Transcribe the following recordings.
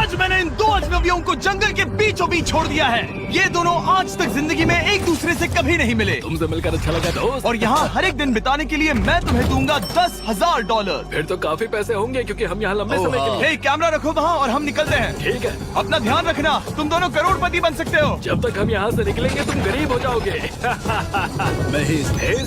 आज मैंने इन दो अजनबियों को जंगल के बीचों बीच छोड़ दिया है। ये दोनों आज तक जिंदगी में एक दूसरे से कभी नहीं मिले। तुमसे मिलकर अच्छा लगा दोस्त। और यहाँ हर एक दिन बिताने के लिए मैं तुम्हें दूंगा $10,000। फिर तो काफी पैसे होंगे क्योंकि हम यहाँ लंबे समय के लिए। हे, कैमरा रखो वहाँ और हम निकलते हैं। ठीक है, अपना ध्यान रखना, तुम दोनों करोड़पति बन सकते हो। जब तक हम यहाँ से निकलेंगे तुम गरीब हो जाओगे।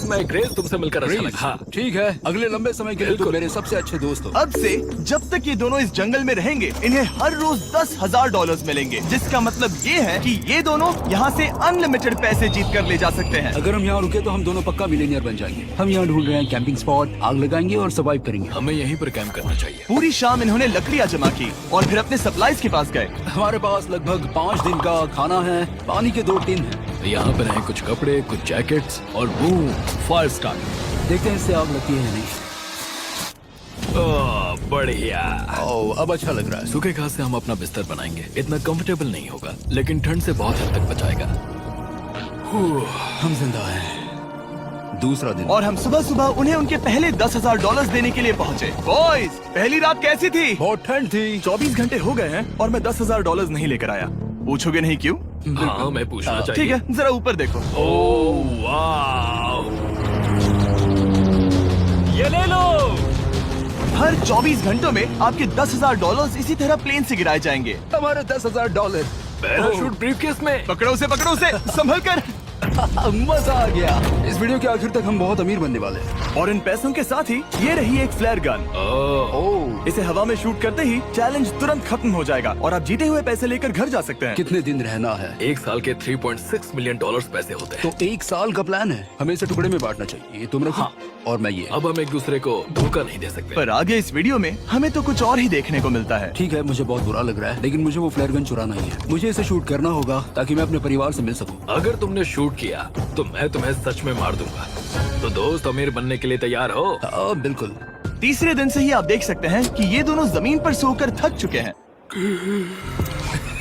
मैं ग्रेस, तुमसे मिलकर अच्छा लगा। हाँ। ठीक है, अगले लंबे समय के लिए तुम मेरे सबसे अच्छे दोस्त हो। अब से जब तक ये दोनों इस जंगल में रहेंगे इन्हें हर रोज $10,000 मिलेंगे, जिसका मतलब ये है कि ये दोनों यहाँ से अनलिमिटेड पैसे जीत कर ले जा सकते हैं। अगर हम यहाँ रुके तो हम दोनों पक्का मिलियनियर बन जाएंगे। हम यहाँ ढूंढ रहे हैं कैंपिंग स्पॉट, आग लगाएंगे और सर्वाइव करेंगे। हमें यहीं पर कैंप करना चाहिए। पूरी शाम इन्होंने लकड़ियाँ जमा की और फिर अपने सप्लाईज के पास गए। हमारे पास लगभग 5 दिन का खाना है, पानी के 2 टिन हैं। यहाँ पर हैं कुछ कपड़े, कुछ जैकेट्स और बूम, फायर स्टार्ट। देखते हैं इससे आग लगती है या नहीं। बढ़िया। अब अच्छा लग रहा है। सूखे घास से हम अपना बिस्तर बनाएंगे। इतना कंफर्टेबल नहीं होगा लेकिन ठंड से बहुत हद तक बचाएगा। हम जिंदा हैं। दूसरा दिन और हम सुबह सुबह उन्हें उनके पहले $10,000 देने के लिए पहुँचे। बॉयज, पहली रात कैसी थी? बहुत ठंड थी। 24 घंटे हो गए हैं और मैं $10,000 नहीं लेकर आया। पूछोगे नहीं क्यों? हाँ, मैं पूछना चाहिए। ठीक है, जरा ऊपर देखो। ओह वाह, ये ले लो। हर 24 घंटों में आपके $10,000 इसी तरह प्लेन से गिराए जाएंगे। हमारे $10,000। पैराशूट ब्रीफकेस में। पकड़ो उसे संभल कर। मजा आ गया। इस वीडियो के आखिर तक हम बहुत अमीर बनने वाले हैं। और इन पैसों के साथ ही ये रही एक फ्लेयर गन। इसे हवा में शूट करते ही चैलेंज तुरंत खत्म हो जाएगा और आप जीते हुए पैसे लेकर घर जा सकते हैं। कितने दिन रहना है? 1 साल के $3.6 मिलियन पैसे होते हैं। तो 1 साल का प्लान है। हमें इसे टुकड़े में बांटना चाहिए। तुम रखो। हाँ। और मैं ये। अब हम एक दूसरे को धोखा नहीं दे सकते। पर आगे इस वीडियो में हमें तो कुछ और ही देखने को मिलता है। ठीक है, मुझे बहुत बुरा लग रहा है लेकिन मुझे वो फ्लेयर गन चुराना ही है। मुझे इसे शूट करना होगा ताकि मैं अपने परिवार से मिल सकूं। अगर तुमने शूट किया तो मैं तुम्हें सच में मार दूंगा। तो दोस्त, अमीर बनने के लिए तैयार हो? बिल्कुल। तीसरे दिन से ही आप देख सकते हैं कि ये दोनों जमीन पर सोकर थक चुके हैं।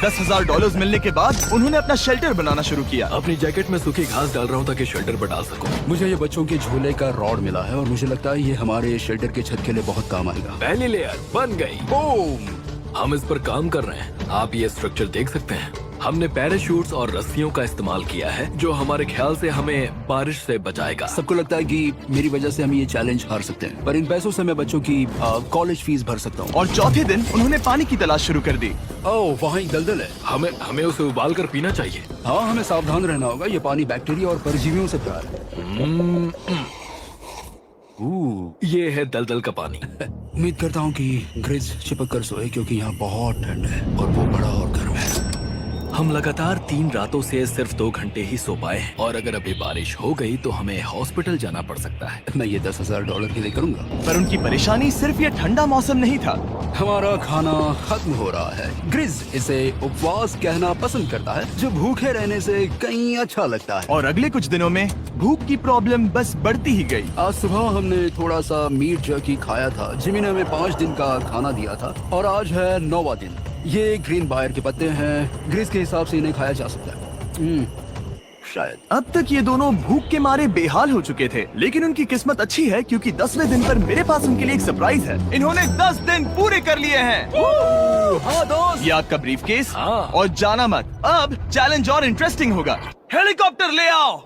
$10,000 मिलने के बाद उन्होंने अपना शेल्टर बनाना शुरू किया। अपनी जैकेट में सूखी घास डाल रहा हूँ ताकि शेल्टर पर डाल सकूं। मुझे ये बच्चों के झूले का रॉड मिला है और मुझे लगता है ये हमारे शेल्टर के छत के लिए बहुत काम आएगा। पहली लेयर बन गई। बूम! हम इस पर काम कर रहे हैं। आप ये स्ट्रक्चर देख सकते हैं। हमने पैराशूट्स और रस्सियों का इस्तेमाल किया है जो हमारे ख्याल से हमें बारिश से बचाएगा। सबको लगता है कि मेरी वजह से हम ये चैलेंज हार सकते हैं, पर इन पैसों से मैं बच्चों की कॉलेज फीस भर सकता हूँ। और चौथे दिन उन्होंने पानी की तलाश शुरू कर दी। ओह, वहाँ एक दलदल है। हमें उसे उबाल कर पीना चाहिए। हाँ, हमें सावधान रहना होगा। ये पानी बैक्टीरिया और परजीवियों से भरा है। ये है दलदल का पानी। उम्मीद करता हूँ कि ग्रिज चिपक कर सोए क्योंकि यहाँ बहुत ठंड है और वो बड़ा और गर्म है। हम लगातार 3 रातों से सिर्फ 2 घंटे ही सो पाए हैं और अगर अभी बारिश हो गई तो हमें हॉस्पिटल जाना पड़ सकता है। मैं ये $10,000 के लिए करूँगा। पर उनकी परेशानी सिर्फ ये ठंडा मौसम नहीं था। हमारा खाना खत्म हो रहा है। ग्रिज इसे उपवास कहना पसंद करता है, जो भूखे रहने से कहीं अच्छा लगता है। और अगले कुछ दिनों में भूख की प्रॉब्लम बस बढ़ती ही गई। आज सुबह हमने थोड़ा सा मीट जर्की खाया था। जिमी ने हमें 5 दिन का खाना दिया था और आज है 9वां दिन। ये ग्रीन बायर के पत्ते हैं। ग्रिज के हिसाब से इन्हें खाया जा सकता है। शायद। अब तक ये दोनों भूख के मारे बेहाल हो चुके थे, लेकिन उनकी किस्मत अच्छी है क्योंकि 10वें दिन पर मेरे पास उनके लिए एक सरप्राइज है। इन्होंने 10 दिन पूरे कर लिए हैं। हाँ दोस्त, ये आपका ब्रीफकेस। हाँ। और जाना मत, अब चैलेंज और इंटरेस्टिंग होगा। हेलीकॉप्टर ले आओ।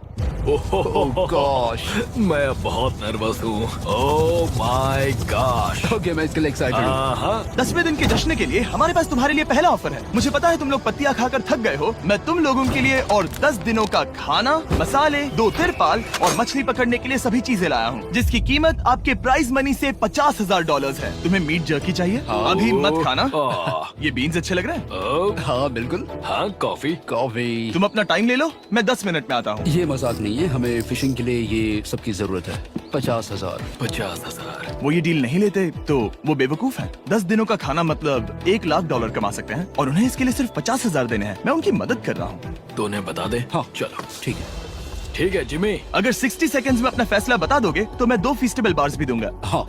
गॉश, मैं बहुत नर्वस हूँ। Oh my gosh. ओके, मैं इसके लिए एक्साइटेड हूँ। 10वें दिन के जश्न के लिए हमारे पास तुम्हारे लिए पहला ऑफर है। मुझे पता है तुम लोग पत्तियां खाकर थक गए हो। मैं तुम लोगों के लिए और 10 दिनों का खाना, मसाले, 2 तिरपाल और मछली पकड़ने के लिए सभी चीजें लाया हूँ, जिसकी कीमत आपके प्राइज मनी से $50,000 है। तुम्हें मीट जर्की चाहिए? अभी मत खाना। ये बीन्स अच्छे लग रहे हैं। हाँ बिल्कुल। हाँ, कॉफी। तुम अपना टाइम ले लो, मैं 10 मिनट में आता हूँ। ये मजाक नहीं है, हमें फिशिंग के लिए ये सबकी जरूरत है। 50,000। 50,000। वो ये डील नहीं लेते तो वो बेवकूफ हैं। 10 दिनों का खाना मतलब $1,00,000 कमा सकते हैं और उन्हें इसके लिए सिर्फ 50,000 देने हैं। मैं उनकी मदद कर रहा हूँ। तो उन्हें बता दे। हाँ चलो ठीक है। ठीक है जिमी, अगर 60 सेकंड्स में अपना फैसला बता दोगे तो मैं 2 फीस्टेबल बार्स भी दूंगा। हाँ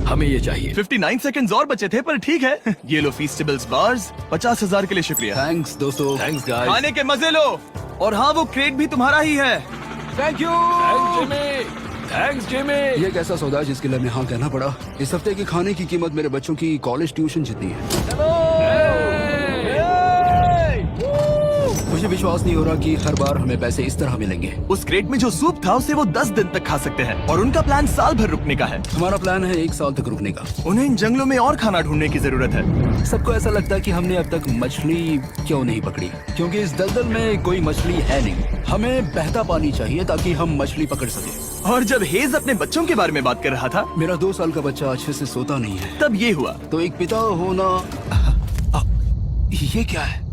हमें ये चाहिए। 59 सेकंड्स और बचे थे पर ठीक है। ये लो फीस्टेबल्स बार्स। 50,000 के लिए शुक्रिया। थैंक्स दोस्तों। Thanks guys. खाने के मजे लो। और हाँ, वो क्रेट भी तुम्हारा ही है। Thank you. Thanks Jimmy. ये एक ऐसा सौदा है जिसके लिए हमें हाँ कहना पड़ा। इस हफ्ते के खाने की कीमत मेरे बच्चों की कॉलेज ट्यूशन जितनी है। विश्वास नहीं हो रहा कि हर बार हमें पैसे इस तरह मिलेंगे। उस क्रेट में जो सूप था उसे वो 10 दिन तक खा सकते हैं और उनका प्लान साल भर रुकने का है। हमारा प्लान है 1 साल तक रुकने का। उन्हें इन जंगलों में और खाना ढूंढने की जरूरत है। सबको ऐसा लगता है कि हमने अब तक मछली क्यों नहीं पकड़ी, क्योंकि इस दलदल में कोई मछली है नहीं। हमें बहता पानी चाहिए ताकि हम मछली पकड़ सके। और जब हेज अपने बच्चों के बारे में बात कर रहा था, मेरा 2 साल का बच्चा अच्छे से सोता नहीं है। तब ये हुआ। तो एक पिता होना, ये क्या है?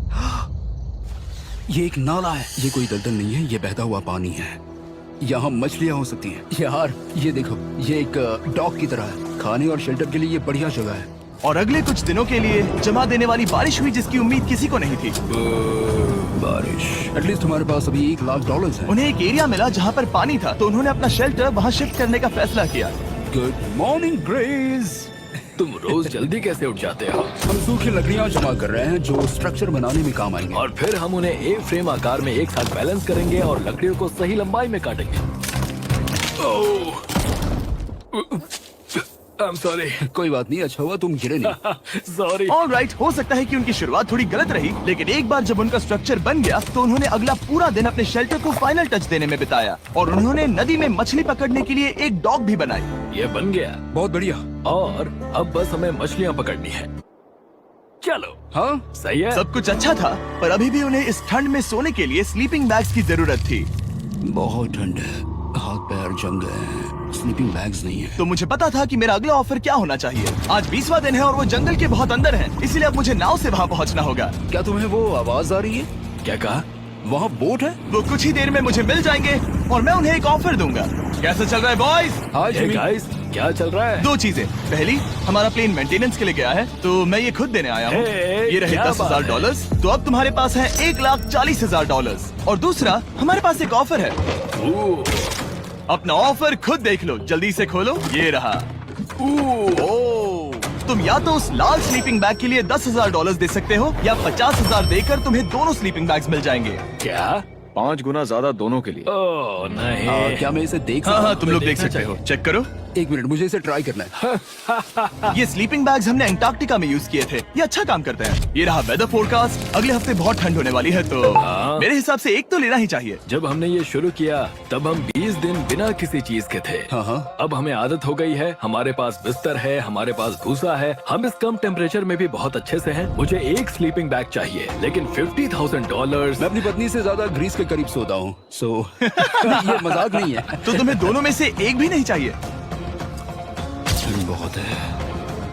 ये एक नाला है। ये कोई दलदल नहीं है, ये बहता हुआ पानी है। यहाँ मछलियाँ हो सकती हैं। यार ये देखो, ये एक डॉग की तरह है। खाने और शेल्टर के लिए ये बढ़िया जगह है। और अगले कुछ दिनों के लिए जमा देने वाली बारिश हुई जिसकी उम्मीद किसी को नहीं थी। बारिश। एटलीस्ट हमारे पास अभी $1,00,000 है। उन्हें एक एरिया मिला जहाँ पर पानी था, तो उन्होंने अपना शेल्टर वहाँ शिफ्ट करने का फैसला किया। Good morning grace. तुम रोज जल्दी कैसे उठ जाते हो? हम सूखी लकड़ियाँ जमा कर रहे हैं जो स्ट्रक्चर बनाने में काम आएंगे। और फिर हम उन्हें एक फ्रेम आकार में एक साथ बैलेंस करेंगे और लकड़ियों को सही लंबाई में काटेंगे। I'm sorry. कोई बात नहीं, अच्छा हुआ तुम गिरे नहीं। Sorry. ऑलराइट, हो सकता है कि उनकी शुरुआत थोड़ी गलत रही, लेकिन एक बार जब उनका स्ट्रक्चर बन गया तो उन्होंने अगला पूरा दिन अपने शेल्टर को फाइनल टच देने में बिताया। और उन्होंने नदी में मछली पकड़ने के लिए एक डॉग भी बनाई। ये बन गया। बहुत बढ़िया। और अब बस हमें मछलियाँ पकड़नी है। चलो। हाँ, सही है। सब कुछ अच्छा था, पर अभी भी उन्हें इस ठंड में सोने के लिए स्लीपिंग बैग्स की जरूरत थी। बहुत ठंड है, हाथ पैर जम गए हैं, स्लीपिंग बैग्स नहीं है। तो मुझे पता था कि मेरा अगला ऑफर क्या होना चाहिए। आज 20वां दिन है और वो जंगल के बहुत अंदर है, इसीलिए अब मुझे नाव से वहाँ पहुँचना होगा। क्या तुम्हें वो आवाज आ रही है? क्या कहा? वहाँ बोट है? वो कुछ ही देर में मुझे मिल जाएंगे और मैं उन्हें एक ऑफर दूंगा। कैसा चल रहा है बॉयज? हाय Hey जिमी। guys, क्या चल रहा है? 2 चीजें। पहली, हमारा प्लेन मेंटेनेंस के लिए गया है, तो मैं ये खुद देने आया हूँ। Hey, ये रहे क्या $10,000। तो अब तुम्हारे पास है $1,40,000। और दूसरा, हमारे पास एक ऑफर है। ओह, अपना ऑफर खुद देख लो, जल्दी से खोलो। ये रहा। ओह, तुम या तो उस लाल स्लीपिंग बैग के लिए $10,000 दे सकते हो, या 50,000 देकर तुम्हें दोनों स्लीपिंग बैग्स मिल जाएंगे। क्या? 5 गुना ज्यादा दोनों के लिए। ओह नहीं। क्या मैं इसे देख हाँ सकता हाँ, हूँ? तुम लोग देख देखना सकते हो। चाहिए। चेक करो। एक मिनट, मुझे इसे ट्राई करना है। ये स्लीपिंग बैग्स हमने अंटार्कटिका में यूज किए थे। ये अच्छा काम करते हैं। ये रहा वेदर फोरकास्ट। अगले हफ्ते बहुत ठंड होने वाली है, तो हाँ। मेरे हिसाब से एक तो लेना ही चाहिए। जब हमने ये शुरू किया तब हम 20 दिन बिना किसी चीज के थे। हाँ हाँ। अब हमें आदत हो गई है। हमारे पास बिस्तर है, हमारे पास भूसा है। हम इस कम टेम्परेचर में भी बहुत अच्छे से हैं। मुझे एक स्लीपिंग बैग चाहिए, लेकिन $50,000। मैं अपनी पत्नी से ज्यादा ग्रीस के करीब सोता हूँ, सो ये मजाक नहीं है। तो तुम्हें दोनों में से एक भी नहीं चाहिए? ठंड बहुत है,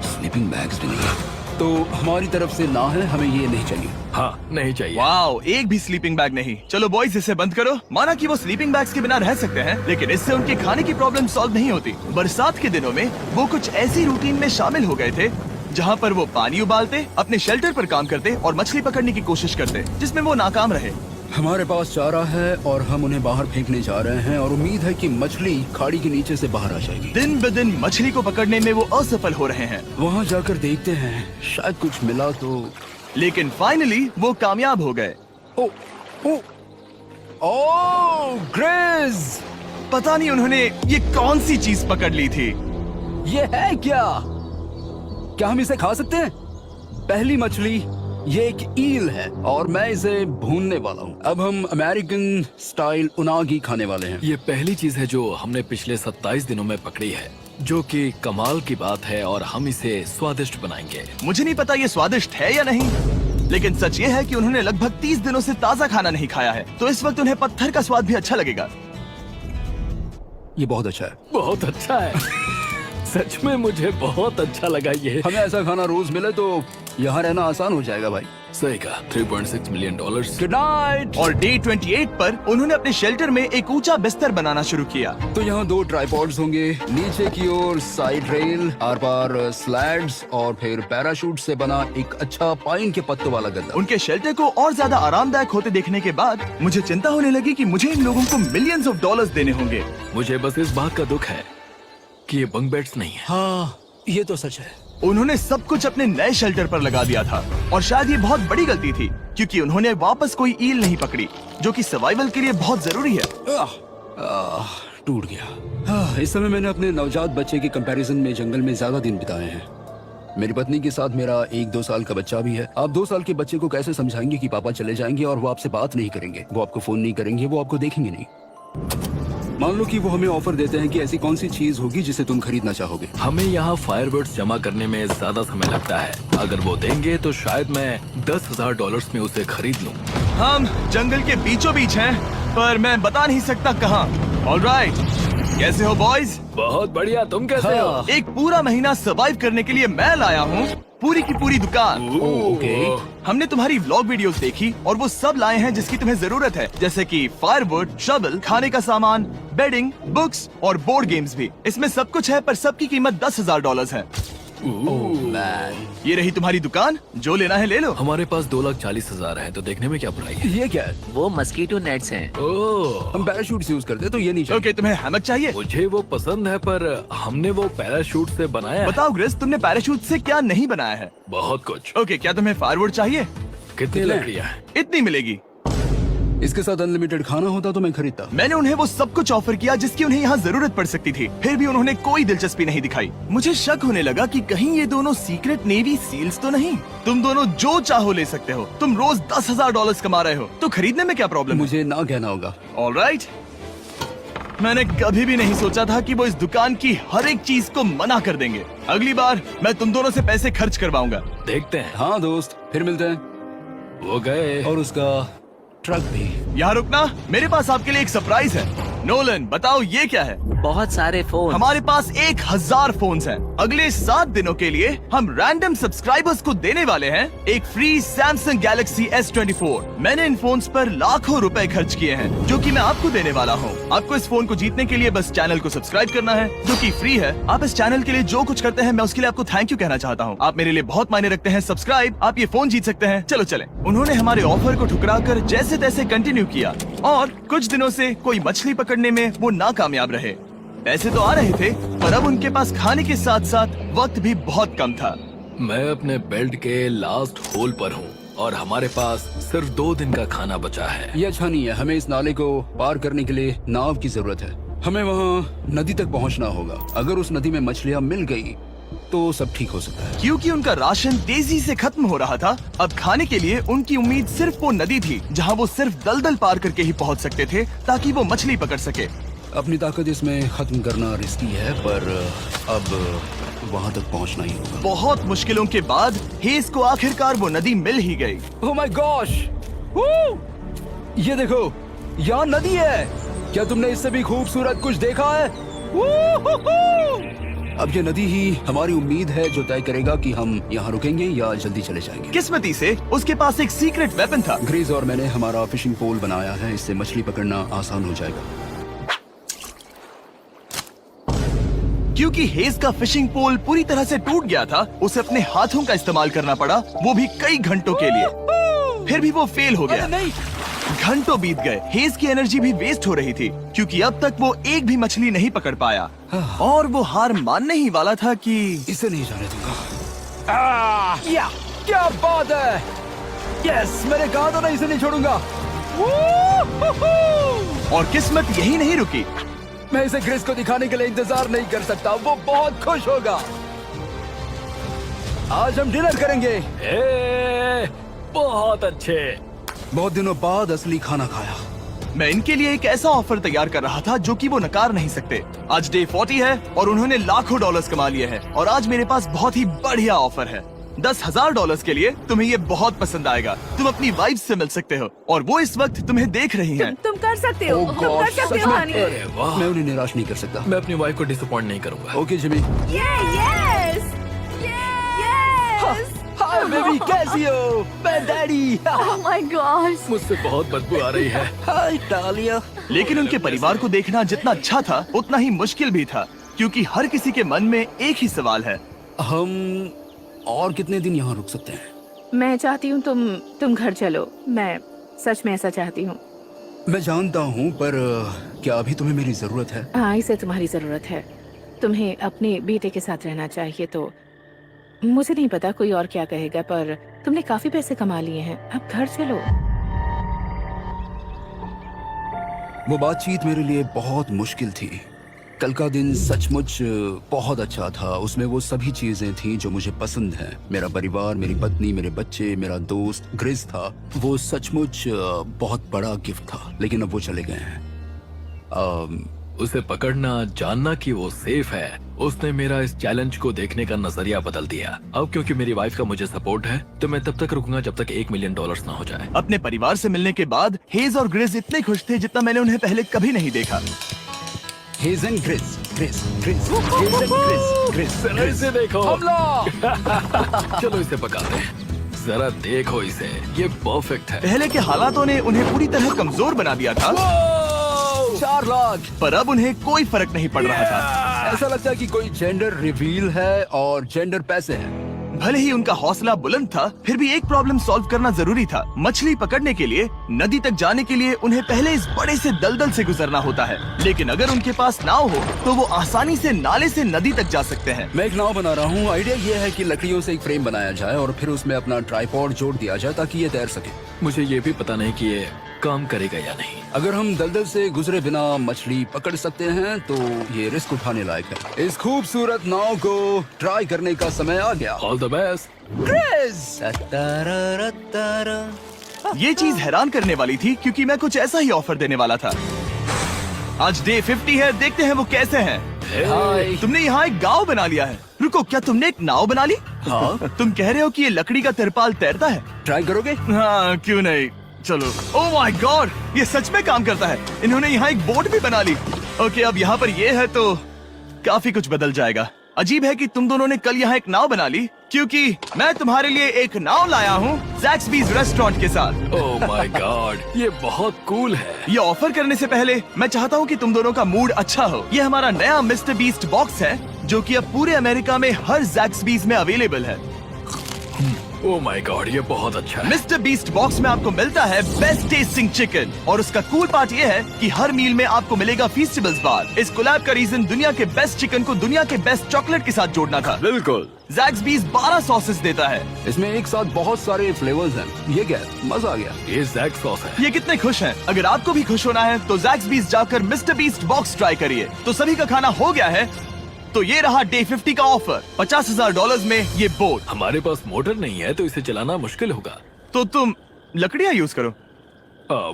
स्लीपिंग बैग्स भी नहीं है। तो हमारी तरफ से ना है, हमें ये नहीं चाहिए। हाँ, नहीं चाहिए। वाओ, एक भी स्लीपिंग बैग नहीं। चलो बॉयज, इसे बंद करो। माना कि वो स्लीपिंग बैग्स के बिना रह सकते हैं, लेकिन इससे उनके खाने की प्रॉब्लम सॉल्व नहीं होती। बरसात के दिनों में वो कुछ ऐसी रूटीन में शामिल हो गए थे जहाँ पर वो पानी उबालते, अपने शेल्टर पर काम करते और मछली पकड़ने की कोशिश करते, जिसमें वो नाकाम रहे। हमारे पास चारा है और हम उन्हें बाहर फेंकने जा रहे हैं और उम्मीद है कि मछली खाड़ी के नीचे से बाहर आ जाएगी। दिन ब दिन मछली को पकड़ने में वो असफल हो रहे हैं, वहाँ जाकर देखते हैं, शायद कुछ मिला तो। लेकिन फाइनली वो कामयाब हो गए। ओ, ओ, ओ, ग्रेस! पता नहीं उन्होंने ये कौन सी चीज पकड़ ली थी। ये है क्या? क्या हम इसे खा सकते हैं? पहली मछली, ये एक ईल है और मैं इसे भूनने वाला हूँ। अब हम अमेरिकन स्टाइल उनागी खाने वाले हैं। ये पहली चीज है जो हमने पिछले 27 दिनों में पकड़ी है, जो कि कमाल की बात है और हम इसे स्वादिष्ट बनाएंगे। मुझे नहीं पता ये स्वादिष्ट है या नहीं, लेकिन सच ये है कि उन्होंने लगभग 30 दिनों से ताज़ा खाना नहीं खाया है, तो इस वक्त उन्हें पत्थर का स्वाद भी अच्छा लगेगा। ये बहुत अच्छा है। बहुत अच्छा है। सच में मुझे बहुत अच्छा लगा ये। हमें ऐसा खाना रोज मिले तो यहाँ रहना आसान हो जाएगा भाई। सही कहा। $3.6 मिलियन। Good night. और डे 28 पर उन्होंने अपने शेल्टर में एक ऊंचा बिस्तर बनाना शुरू किया। तो यहाँ 2 ट्राइपॉड्स होंगे, नीचे की ओर side rail, are par slides और फिर पैराशूट से बना एक अच्छा पाइन के पत्तों वाला गद्दा। उनके शेल्टर को और ज्यादा आरामदायक होते देखने के बाद मुझे चिंता होने लगी कि मुझे इन लोगों को मिलियंस ऑफ डॉलर्स देने होंगे। मुझे बस इस बात का दुख है कि ये बंक बेड्स नहीं है। हाँ, ये तो सच है। उन्होंने सब कुछ अपने नए शेल्टर पर लगा दिया था और शायद ये बहुत बड़ी गलती थी, क्योंकि उन्होंने वापस कोई ईल नहीं पकड़ी, जो कि सर्वाइवल के लिए बहुत जरूरी है। टूट गया। इस समय मैंने अपने नवजात बच्चे के कंपैरिजन में जंगल में ज्यादा दिन बिताए हैं। मेरी पत्नी के साथ मेरा 1-2 साल का बच्चा भी है। आप 2 साल के बच्चे को कैसे समझाएंगे कि पापा चले जाएंगे और वो आपसे बात नहीं करेंगे, वो आपको फोन नहीं करेंगे, वो आपको देखेंगे नहीं। मान लो कि वो हमें ऑफर देते हैं कि ऐसी कौन सी चीज होगी जिसे तुम खरीदना चाहोगे। हमें यहाँ फायरवर्ड्स जमा करने में ज्यादा समय लगता है। अगर वो देंगे तो शायद मैं $10,000 में उसे खरीद लूँ। हम जंगल के बीचों बीच हैं, पर मैं बता नहीं सकता कहाँ। ऑलराइट, कैसे हो बॉयज? बहुत बढ़िया, तुम कैसे हो? एक पूरा महीना सर्वाइव करने के लिए मैं लाया हूँ पूरी की पूरी दुकान। ओके। हमने तुम्हारी व्लॉग वीडियोस देखी और वो सब लाए हैं जिसकी तुम्हें जरूरत है, जैसे कि फायरवुड, शवल, खाने का सामान, बेडिंग, बुक्स और बोर्ड गेम्स भी। इसमें सब कुछ है, पर सबकी कीमत $10,000 है। ये रही तुम्हारी दुकान, जो लेना है ले लो। हमारे पास 2,40,000 है, तो देखने में क्या बुराई है? ये क्या है? वो मस्कीटो नेट्स हैं। ओह, हम पैराशूट यूज करते हैं तो ये नहीं चाहिए। ओके, तुम्हें हैमक चाहिए? मुझे वो पसंद है, पर हमने वो पैराशूट से बनाया है। बताओ ग्रेस, तुमने पैराशूट से क्या नहीं बनाया है? बहुत कुछ। ओके, क्या तुम्हें फायरवुड चाहिए? कितनी लकड़ियाँ हैं? इतनी मिलेगी। इसके साथ अनलिमिटेड खाना होता तो मैं खरीदता। मैंने उन्हें वो सब कुछ ऑफर किया जिसकी उन्हें यहाँ जरूरत पड़ सकती थी, फिर भी उन्होंने कोई दिलचस्पी नहीं दिखाई। मुझे शक होने लगा कि कहीं ये दोनों सीक्रेट नेवी सील्स तो नहीं। तुम दोनों जो चाहो ले सकते हो, तुम रोज $10,000 कमा रहे हो, तो खरीदने में क्या प्रॉब्लम है? मुझे ना कहना होगा। ऑलराइट, मैंने कभी भी नहीं सोचा था कि वो इस दुकान की हर एक चीज को मना कर देंगे। अगली बार मैं तुम दोनों से पैसे खर्च करवाऊंगा। देखते हैं। हाँ दोस्त, फिर मिलते हैं। वो गए। और उसका ट्रक भी। यहाँ रुकना, मेरे पास आपके लिए एक सरप्राइज है। नोलन, बताओ ये क्या है? बहुत सारे फोन। हमारे पास 1,000 फोन्स हैं। अगले 7 दिनों के लिए हम रैंडम सब्सक्राइबर्स को देने वाले हैं एक फ्री सैमसंग गैलेक्सी S24। मैंने इन फोन्स पर लाखों रुपए खर्च किए हैं, जो कि मैं आपको देने वाला हूँ। आपको इस फोन को जीतने के लिए बस चैनल को सब्सक्राइब करना है, जो कि फ्री है। आप इस चैनल के लिए जो कुछ करते हैं, मैं उसके लिए आपको थैंक यू कहना चाहता हूँ। आप मेरे लिए बहुत मायने रखते हैं। सब्सक्राइब, आप ये फोन जीत सकते हैं। चलो चले। उन्होंने हमारे ऑफर को ठुकरा कर जैसे तैसे कंटिन्यू किया, और कुछ दिनों से कोई मछली पकड़ने में वो नाकामयाब रहे। पैसे तो आ रहे थे, पर अब उनके पास खाने के साथ साथ वक्त भी बहुत कम था। मैं अपने बेल्ट के लास्ट होल पर हूँ और हमारे पास सिर्फ 2 दिन का खाना बचा है। ये अच्छा नहीं है। हमें इस नाले को पार करने के लिए नाव की जरूरत है। हमें वहाँ नदी तक पहुँचना होगा। अगर उस नदी में मछलियाँ मिल गई तो सब ठीक हो सकता है। क्योंकि उनका राशन तेजी से खत्म हो रहा था, अब खाने के लिए उनकी उम्मीद सिर्फ वो नदी थी, जहाँ वो सिर्फ दलदल पार करके ही पहुँच सकते थे, ताकि वो मछली पकड़ सके। अपनी ताकत इसमें खत्म करना रिस्की है, पर अब वहाँ तक पहुँचना ही होगा। बहुत मुश्किलों के बाद हेस को आखिरकार वो नदी मिल ही गई। Oh my gosh! ये देखो, यहाँ नदी है। क्या तुमने इससे भी खूबसूरत कुछ देखा है? अब ये नदी ही हमारी उम्मीद है जो तय करेगा कि हम यहाँ रुकेंगे या जल्दी चले जाएंगे। किस्मती से उसके पास एक सीक्रेट वेपन था। ग्रीज और मैंने हमारा फिशिंग पोल बनाया है, इससे मछली पकड़ना आसान हो जाएगा। क्योंकि हेस का फिशिंग पोल पूरी तरह से टूट गया था, उसे अपने हाथों का इस्तेमाल करना पड़ा, वो भी कई घंटों के लिए। फिर भी वो फेल हो गया। नहीं, घंटों बीत गए, हेस की एनर्जी भी वेस्ट हो रही थी, क्योंकि अब तक वो एक भी मछली नहीं पकड़ पाया, और वो हार मानने ही वाला था कि इसे नहीं जाने दूंगा। या क्या बात है! यस, मैंने कहा था ना, इसे नहीं छोड़ूंगा। और किस्मत यही नहीं रुकी। मैं इसे ग्रेस को दिखाने के लिए इंतजार नहीं कर सकता, वो बहुत खुश होगा। आज हम डिनर करेंगे। बहुत अच्छे। बहुत दिनों बाद असली खाना खाया। मैं इनके लिए एक ऐसा ऑफर तैयार कर रहा था जो कि वो नकार नहीं सकते। आज डे 40 है और उन्होंने लाखों डॉलर्स कमा लिए हैं, और आज मेरे पास बहुत ही बढ़िया ऑफर है। $10,000 के लिए तुम्हें ये बहुत पसंद आएगा। तुम अपनी वाइफ से मिल सकते हो, और वो इस वक्त तुम्हें देख रही हैं। तुम कर सकते हो। Oh तुम कर God, सकते सच हो में? हनी। अरे वाह, मैं उन्हें निराश नहीं कर सकता। मैं अपनी वाइफ को डिसअपॉइंट नहीं करूंगा। Okay Jimmy. Yes yes. Hi baby, कैसी हो? मैं डैडी। Oh my God. मुझसे बहुत बदबू आ रही है। हाय डालिया। लेकिन उनके परिवार को देखना जितना अच्छा था, उतना ही मुश्किल भी था, क्योंकि हर किसी के मन में एक ही सवाल है। हम और कितने दिन यहाँ रुक सकते हैं? मैं चाहती हूँ तुम घर चलो। मैं सच में ऐसा चाहती हूँ। मैं जानता हूँ, पर क्या अभी तुम्हें मेरी जरूरत है? हाँ, इसे तुम्हारी जरूरत है। तुम्हें अपने बेटे के साथ रहना चाहिए। तो मुझे नहीं पता कोई और क्या कहेगा, पर तुमने काफी पैसे कमा लिए हैं, अब घर चलो। वो बातचीत मेरे लिए बहुत मुश्किल थी, कल का दिन सचमुच बहुत अच्छा था। उसमें वो सभी चीजें थी जो मुझे पसंद हैं। मेरा परिवार, मेरी पत्नी, मेरे बच्चे, मेरा दोस्त ग्रिस था। वो सचमुच बहुत बड़ा गिफ्ट था, लेकिन अब वो चले गए हैं। उसे पकड़ना, जानना कि वो सेफ है, उसने मेरा इस चैलेंज को देखने का नजरिया बदल दिया। अब क्योंकि मेरी वाइफ का मुझे सपोर्ट है, तो मैं तब तक रुकूंगा जब तक $1 मिलियन ना हो जाए। अपने परिवार से मिलने के बाद हेज और ग्रिस इतने खुश थे जितना मैंने उन्हें पहले कभी नहीं देखा। हेज एंड ग्रिस, ग्रिस, ग्रिस, हेज एंड ग्रिस, ग्रिस, जरा इसे देखो। हमला! चलो इसे पकाते हैं। जरा देखो इसे, ये परफेक्ट है। पहले के हालातों ने उन्हें पूरी तरह कमजोर बना दिया था, 4 लाख। पर अब उन्हें कोई फर्क नहीं पड़ रहा था। ऐसा लगता है कि कोई जेंडर रिवील है और जेंडर पैसे हैं। भले ही उनका हौसला बुलंद था, फिर भी एक प्रॉब्लम सॉल्व करना जरूरी था। मछली पकड़ने के लिए नदी तक जाने के लिए उन्हें पहले इस बड़े से दलदल से गुजरना होता है, लेकिन अगर उनके पास नाव हो तो वो आसानी से नाले से नदी तक जा सकते हैं। मैं एक नाव बना रहा हूँ। आइडिया ये है कि लकड़ियों से एक फ्रेम बनाया जाए और फिर उसमें अपना ट्राइपॉड जोड़ दिया जाए ताकि ये तैर सके। मुझे ये भी पता नहीं कि ये काम करेगा या नहीं। अगर हम दलदल से गुजरे बिना मछली पकड़ सकते हैं तो ये रिस्क उठाने लायक है। इस खूबसूरत नाव को ट्राई करने का समय आ गया। All the best. ये चीज हैरान करने वाली थी क्योंकि मैं कुछ ऐसा ही ऑफर देने वाला था। आज डे 50 है, देखते हैं वो कैसे हैं। हाय। तुमने यहाँ एक गांव बना लिया है। रुको, क्या तुमने एक नाव बना ली? हाँ। तुम कह रहे हो कि ये लकड़ी का तिरपाल तैरता है? ट्राई करोगे? हाँ, क्यों नहीं, चलो। ओह माय गॉड, ये सच में काम करता है। इन्होंने यहाँ एक बोट भी बना ली। ओके, अब यहाँ पर ये है तो काफी कुछ बदल जाएगा। अजीब है कि तुम दोनों ने कल यहाँ एक नाव बना ली, क्योंकि मैं तुम्हारे लिए एक नाव लाया हूँ ज़ैक्सबीज़ रेस्टोरेंट के साथ। ओह माय गॉड, ये बहुत कूल है। ये ऑफर करने से पहले मैं चाहता हूँ कि तुम दोनों का मूड अच्छा हो। ये हमारा नया मिस्टर बीस्ट बॉक्स है, जो कि अब पूरे अमेरिका में हर ज़ैक्सबीज़ में अवेलेबल है। ओह माय गॉड, ये बहुत अच्छा है। मिस्टर बीस्ट बॉक्स में आपको मिलता है बेस्ट टेस्टिंग चिकन, और उसका कूल पार्ट ये है कि हर मील में आपको मिलेगा फीस्टेबल्स बार। इस कोलैब का रीजन दुनिया के बेस्ट चिकन को दुनिया के बेस्ट चॉकलेट के साथ जोड़ना था। बिल्कुल। ज़ैक्सबीज़ 12 सॉसेस देता है। इसमें एक साथ बहुत सारे फ्लेवर्स हैं। ये क्या है? मजा आ गया। ये जैक सॉस है। ये कितने खुश हैं। अगर आपको भी खुश होना है तो ज़ैक्सबीज़ जाकर मिस्टर बीस्ट बॉक्स ट्राई करिए। तो सभी का खाना हो गया है, तो ये रहा डे 50 का ऑफर। $50,000 में ये बोट। हमारे पास मोटर नहीं है तो इसे चलाना मुश्किल होगा। तो तुम लकड़ियाँ यूज करो।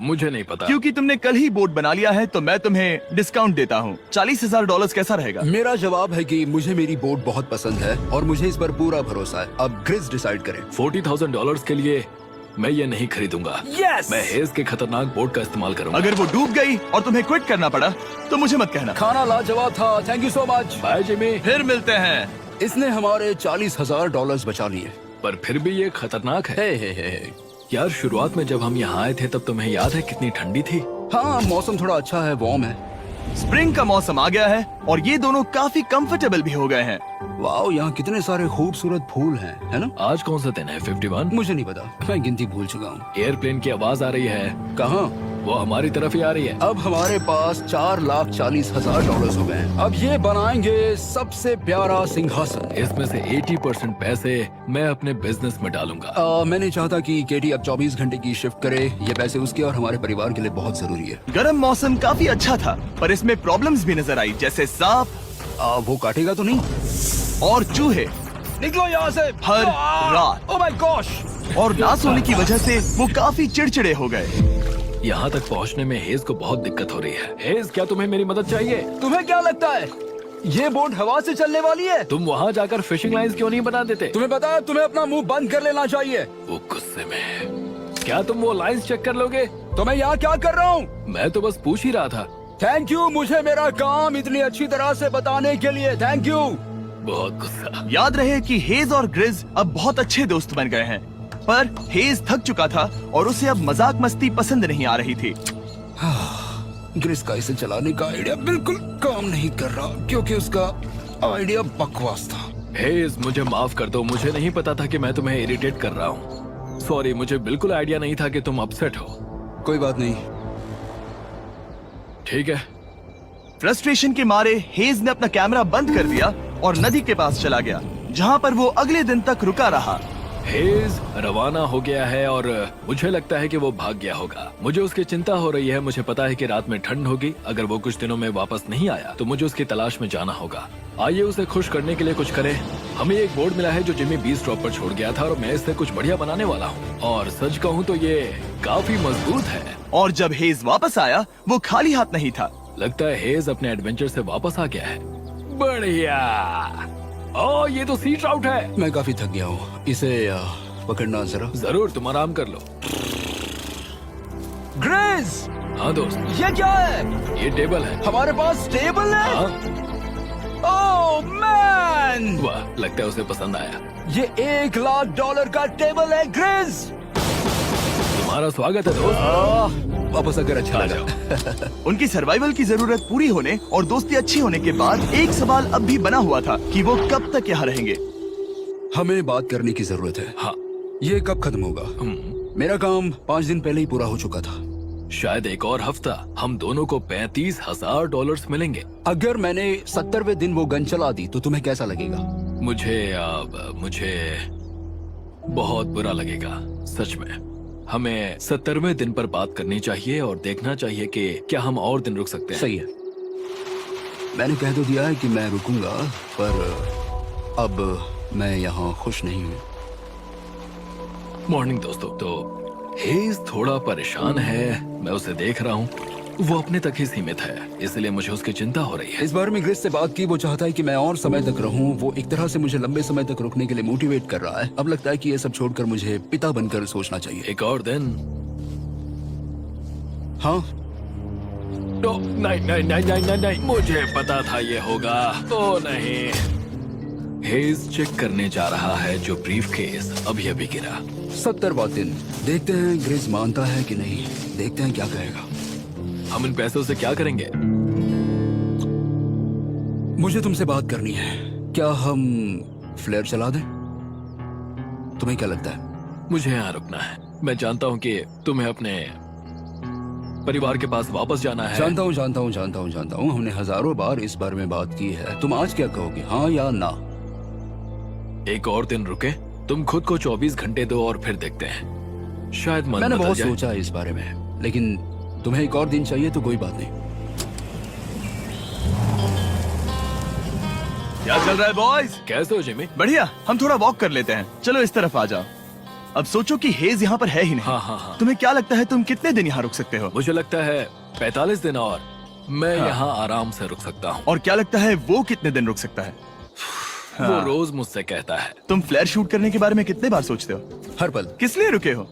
मुझे नहीं पता। क्योंकि तुमने कल ही बोट बना लिया है तो मैं तुम्हें डिस्काउंट देता हूँ। $40,000 कैसा रहेगा? मेरा जवाब है कि मुझे मेरी बोट बहुत पसंद है और मुझे इस पर पूरा भरोसा है। अब ग्रिस डिसाइड करें। $40,000 के लिए मैं ये नहीं खरीदूंगा। Yes! मैं हेज के खतरनाक बोट का इस्तेमाल करूंगा। अगर वो डूब गई और तुम्हें क्विट करना पड़ा तो मुझे मत कहना। खाना लाजवाब था। Thank you so much. Bye Jimmy. फिर मिलते हैं। इसने हमारे $40,000 बचा लिए। पर फिर भी ये खतरनाक है। हे। यार, शुरुआत में जब हम यहाँ आए थे तब तुम्हें याद है कितनी ठंडी थी? हाँ, मौसम थोड़ा अच्छा है, वार्म है। स्प्रिंग का मौसम आ गया है और ये दोनों काफी कंफर्टेबल भी हो गए हैं। वाओ, यहाँ कितने सारे खूबसूरत फूल हैं, है ना? आज कौन सा दिन है? 51? मुझे नहीं पता, मैं गिनती भूल चुका हूँ। एयरप्लेन की आवाज आ रही है। कहाँ? वो हमारी तरफ ही आ रही है। अब हमारे पास $4,40,000 हो गए हैं। अब ये बनाएंगे सबसे प्यारा सिंहासन। इसमें से 80% पैसे मैं अपने बिजनेस में डालूंगा। मैं नहीं चाहता कि केटी अब 24 घंटे की शिफ्ट करे। ये पैसे उसके और हमारे परिवार के लिए बहुत जरूरी है। गर्म मौसम काफी अच्छा था, पर इसमें प्रॉब्लम्स भी नजर आई, जैसे सांप वो काटेगा तो नहीं? और चूहे निकलो यहाँ से हर रात। Oh my gosh! और ना सोने की वजह से वो काफी चिड़चिड़े हो गए। यहाँ तक पहुँचने में हेज को बहुत दिक्कत हो रही है। हेज, क्या तुम्हें मेरी मदद चाहिए? तुम्हें क्या लगता है ये बोट हवा से चलने वाली है? तुम वहाँ जाकर फिशिंग लाइंस क्यों नहीं बना देते? तुम्हें पता है, तुम्हें अपना मुंह बंद कर लेना चाहिए। वो गुस्से में है। क्या तुम वो लाइंस चेक कर लोगे? तो मैं यहाँ क्या कर रहा हूँ? मैं तो बस पूछ ही रहा था। थैंक यू मुझे मेरा काम इतनी अच्छी तरह से बताने के लिए। Thank you. बहुत गुस्सा। याद रहे कि हेज और ग्रिज अब बहुत अच्छे दोस्त बन गए हैं, पर हेज थक चुका था और उसे अब मजाक मस्ती पसंद नहीं आ रही थी। ग्रिस का इसे चलाने का आइडिया बिल्कुल काम नहीं कर रहा क्योंकि उसका आइडिया बकवास था। हेज, मुझे माफ कर दो। मुझे नहीं पता था कि मैं तुम्हें इरिटेट कर रहा हूँ। सॉरी, मुझे बिल्कुल आइडिया नहीं था कि तुम अपसेट हो। कोई बात नहीं। ठीक है। फ्रस्ट्रेशन के मारे हेज ने अपना कैमरा बंद कर दिया और नदी के पास चला गया, जहाँ पर वो अगले दिन तक रुका रहा। हेज रवाना हो गया है और मुझे लगता है कि वो भाग गया होगा। मुझे उसकी चिंता हो रही है। मुझे पता है कि रात में ठंड होगी। अगर वो कुछ दिनों में वापस नहीं आया तो मुझे उसकी तलाश में जाना होगा। आइए उसे खुश करने के लिए कुछ करें। हमें एक बोर्ड मिला है जो जिमी बीस ड्रॉप पर छोड़ गया था और मैं इससे कुछ बढ़िया बनाने वाला हूँ। और सच कहूँ तो ये काफी मजबूत है। और जब हेज वापस आया वो खाली हाथ नहीं था। लगता है हेज अपने एडवेंचर से वापस आ गया है। बढ़िया। ओ, ये तो सी ट्राउट है। मैं काफी थक गया हूँ, इसे पकड़ना जरा। जरूर, तुम आराम कर लो। ग्रेस, हाँ दोस्त, ये क्या है? ये टेबल है। हमारे पास टेबल है। हाँ, ओह मैन, वाह, लगता है उसे पसंद आया। ये $1,00,000 का टेबल है ग्रेस। तुम्हारा स्वागत है दोस्त। वापस अगर अच्छा आ लगा। जाओ। उनकी सर्वाइवल की जरूरत पूरी होने और दोस्ती अच्छी होने के बाद एक सवाल अब भी बना हुआ था कि वो कब तक यहाँ रहेंगे। हमें बात करने की जरूरत है। हाँ, ये कब खत्म होगा? मेरा काम 5 दिन पहले ही पूरा हो चुका था। शायद एक और हफ्ता। हम दोनों को $35,000 मिलेंगे। अगर मैंने 70वें दिन वो गन चला दी तो तुम्हें कैसा लगेगा? मुझे बहुत बुरा लगेगा, सच में। हमें 70वें दिन पर बात करनी चाहिए और देखना चाहिए कि क्या हम और दिन रुक सकते हैं। सही है, मैंने कह तो दिया है कि मैं रुकूंगा, पर अब मैं यहाँ खुश नहीं हूँ। मॉर्निंग दोस्तों। तो हेज थोड़ा परेशान है, मैं उसे देख रहा हूँ। वो अपने तक ही सीमित है, इसलिए मुझे उसकी चिंता हो रही है। इस बार में ग्रेस से बात की, वो चाहता है कि मैं और समय तक रहूं। वो एक तरह से मुझे लंबे समय तक रुकने के लिए मोटिवेट कर रहा है। अब लगता है कि ये सब छोड़कर मुझे पिता बनकर सोचना चाहिए। एक और दिन। हाँ, नहीं नहीं नहीं नहीं नहीं नहीं, मुझे पता था ये होगा। ओ नहीं। हेज चेक करने जा रहा है जो ब्रीफकेस अभी अभी गिरा। 70वां दिन। देखते हैं ग्रेस मानता है कि नहीं। देखते हैं क्या कहेगा। हम इन पैसों से क्या करेंगे? मुझे तुमसे बात करनी है। क्या हम फ्लेयर चला दें? तुम्हें क्या लगता है? मुझे यहाँ रुकना है। मैं जानता हूँ कि तुम्हें अपने परिवार के पास वापस जाना है। जानता हूँ। हमने हजारों बार इस बारे में बात की है। तुम आज क्या कहोगे, हाँ या ना? एक और दिन रुके। तुम खुद को 24 घंटे दो और फिर देखते हैं। शायद मन मैंने बदल बहुत जाए। सोचा है इस बारे में, लेकिन तुम्हें एक और दिन चाहिए तो कोई बात नहीं। क्या चल रहा है बॉयज? कैसे हो जिमी? बढ़िया। हम थोड़ा वॉक कर लेते हैं। चलो इस तरफ आ जाओ। अब सोचो कि हेज यहाँ पर है ही नहीं। हाँ। तुम्हें क्या लगता है तुम कितने दिन यहाँ रुक सकते हो? मुझे लगता है 45 दिन और मैं यहाँ आराम से रुक सकता हूँ। और क्या लगता है वो कितने दिन रुक सकता है? वो रोज मुझसे कहता है। तुम फ्लेयर शूट करने के बारे में कितने बार सोचते हो? हर पल। किस लिए रुके हो?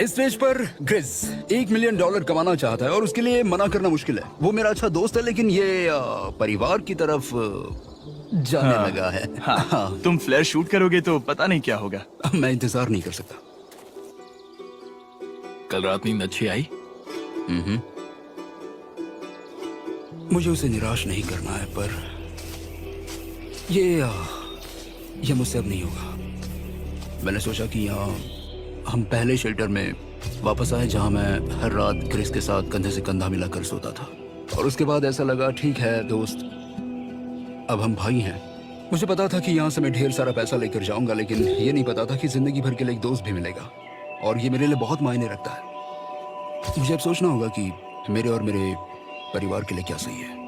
इस स्टेज पर ग्रिस $1 मिलियन कमाना चाहता है और उसके लिए मना करना मुश्किल है। वो मेरा अच्छा दोस्त है, लेकिन ये परिवार की तरफ जाने लगा है। हाँ। तुम फ्लेयर शूट करोगे तो पता नहीं क्या होगा। मैं इंतजार नहीं कर सकता। कल रात नींद अच्छी आई? मुझे उसे निराश नहीं करना है, पर ये मुझसे अब नहीं होगा। मैंने सोचा कि यहाँ हम पहले शेल्टर में वापस आए जहाँ मैं हर रात ग्रेस के साथ कंधे से कंधा मिलाकर सोता था। और उसके बाद ऐसा लगा, ठीक है दोस्त, अब हम भाई हैं। मुझे पता था कि यहाँ से मैं ढेर सारा पैसा लेकर जाऊंगा, लेकिन ये नहीं पता था कि जिंदगी भर के लिए एक दोस्त भी मिलेगा। और ये मेरे लिए बहुत मायने रखता है। मुझे अब सोचना होगा कि मेरे और मेरे परिवार के लिए क्या सही है।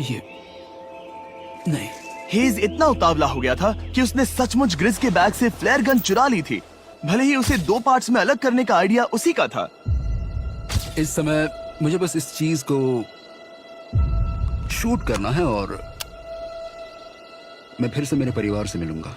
ये नहीं। हेज इतना उतावला हो गया था कि उसने सचमुच ग्रिस के बैग से फ्लेयर गन चुरा ली थी, भले ही उसे 2 पार्ट्स में अलग करने का आइडिया उसी का था। इस समय मुझे बस इस चीज को शूट करना है और मैं फिर से मेरे परिवार से मिलूंगा।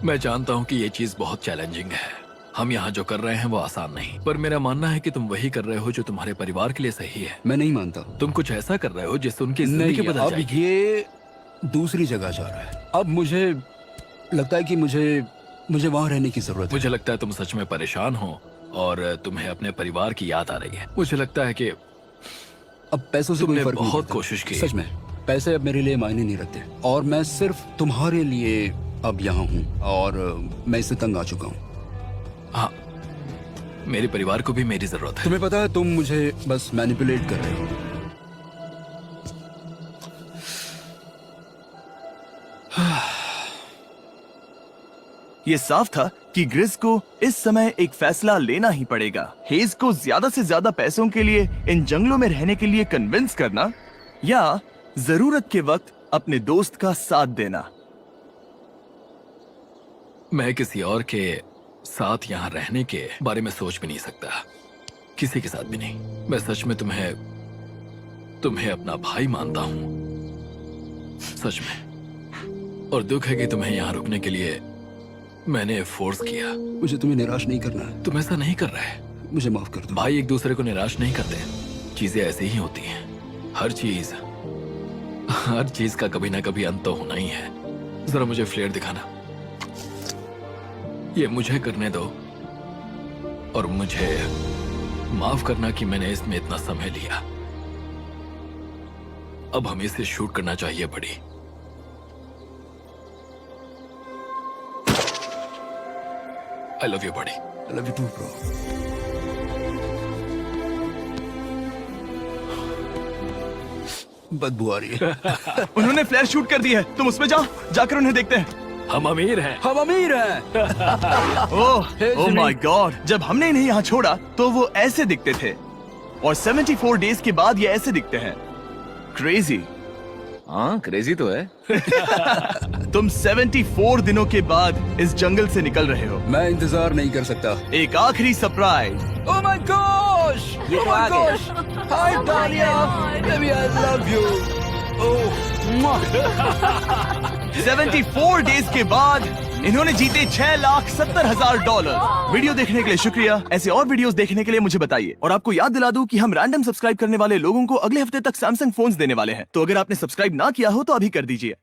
मैं जानता हूँ कि ये चीज बहुत चैलेंजिंग है। हम यहाँ जो कर रहे हैं वो आसान नहीं, पर मेरा मानना है कि तुम वही कर रहे हो जो तुम्हारे परिवार के लिए सही है। मैं नहीं मानता। तुम कुछ ऐसा कर रहे हो जिससे उनकी जिंदगी नहीं, बदल अब जाएगी। ये दूसरी जगह जा रहा है। अब मुझे लगता है कि मुझे वहां रहने की जरूरत है। मुझे लगता है तुम सच में परेशान हो और तुम्हें अपने परिवार की याद आ रही है। मुझे लगता है कि अब पैसों से कोई तुमने फर्क नहीं बहुत पड़ता। कोशिश की। सच में पैसे अब मेरे लिए मायने नहीं रखते और मैं सिर्फ तुम्हारे लिए अब यहाँ हूँ और मैं इससे तंग आ चुका हूँ। हाँ, मेरे परिवार को भी मेरी जरूरत है। तुम्हें पता है, तुम मुझे बस मैनिपुलेट कर रहे हो। ये साफ था कि ग्रिस को इस समय एक फैसला लेना ही पड़ेगा। हेज को ज्यादा से ज्यादा पैसों के लिए इन जंगलों में रहने के लिए कन्विंस करना, या जरूरत के वक्त अपने दोस्त का साथ देना। मैं किसी और के साथ यहाँ रहने के बारे में सोच भी नहीं सकता, किसी के साथ भी नहीं। मैं सच में तुम्हें अपना भाई मानता हूँ, सच में। और दुख है कि तुम्हें यहाँ रुकने के लिए मैंने फोर्स किया। मुझे तुम्हें निराश नहीं करना है। तुम ऐसा नहीं कर रहे। मुझे माफ कर दो। भाई एक दूसरे को निराश नहीं करते, चीजें ऐसे ही होती हैं। हर चीज का कभी ना कभी अंत तो होना ही है। जरा मुझे फ्लेयर दिखाना। ये मुझे करने दो, और मुझे माफ करना कि मैंने इसमें इतना समय लिया। अब हमें इसे शूट करना चाहिए बड़ी। I love you, buddy. I love you too, bro. बदबू आ रही है। उन्होंने फ्लैश शूट कर दी है, तुम उसमें जाओ, जाकर उन्हें देखते हैं। हम अमीर हैं। हम अमीर हैं। ओह माय गॉड, जब हमने इन्हें यहाँ छोड़ा तो वो ऐसे दिखते थे, और 74 डेज के बाद ये ऐसे दिखते हैं। क्रेजी। हाँ क्रेजी तो है। तुम 74 दिनों के बाद इस जंगल से निकल रहे हो। मैं इंतजार नहीं कर सकता। एक आखिरी सरप्राइज। Oh my gosh! ये तो आ गया। Hi, Dahlia. Baby, I love you. Oh, mwah. 74 days के बाद इन्होंने जीते $6,70,000। वीडियो देखने के लिए शुक्रिया। ऐसे और वीडियोस देखने के लिए मुझे बताइए। और आपको याद दिला दूं कि हम रैंडम सब्सक्राइब करने वाले लोगों को अगले हफ्ते तक सैमसंग फोन्स देने वाले हैं। तो अगर आपने सब्सक्राइब ना किया हो तो अभी कर दीजिए।